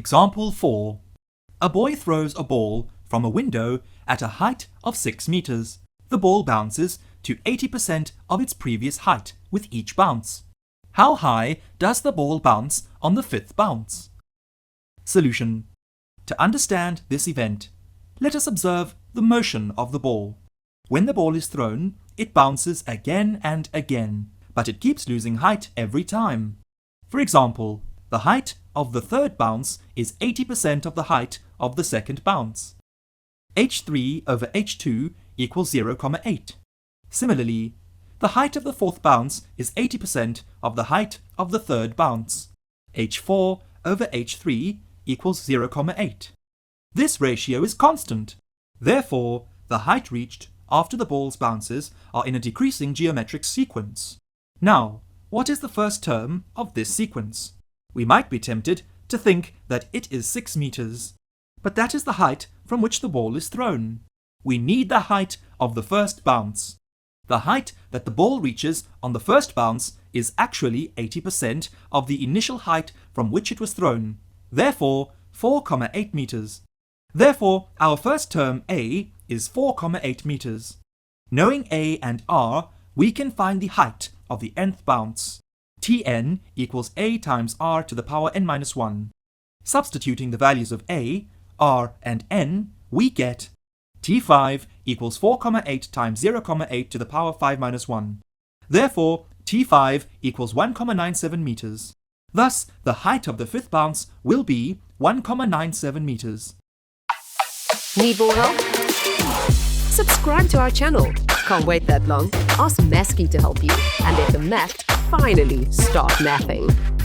Example 4. A boy throws a ball from a window at a height of 6 meters. The ball bounces to 80% of its previous height with each bounce. How high does the ball bounce on the 5th bounce? Solution. To understand this event, let us observe the motion of the ball. When the ball is thrown, it bounces again and again, but it keeps losing height every time. For example, the height of the 3rd bounce is 80% of the height of the 2nd bounce. h3 over h2 equals 0,8. Similarly, the height of the 4th bounce is 80% of the height of the 3rd bounce. h4 over h3 equals 0,8. This ratio is constant. Therefore, the height reached after the ball's bounces are in a decreasing geometric sequence. Now, what is the first term of this sequence? We might be tempted to think that it is 6 meters, but that is the height from which the ball is thrown. We need the height of the 1st bounce. The height that the ball reaches on the 1st bounce is actually 80% of the initial height from which it was thrown, therefore 4,8 meters. Therefore, our first term A is 4,8 meters. Knowing A and R, we can find the height of the nth bounce. Tn equals A times R to the power n minus 1. Substituting the values of A, R, and n, we get T5 equals 4,8 times 0,8 to the power 5 minus 1. Therefore, T5 equals 1,97 meters. Thus, the height of the 5th bounce will be 1,97 meters. Need more help? Subscribe to our channel. Can't wait that long? Ask Masky to help you and let the math finally start mathing.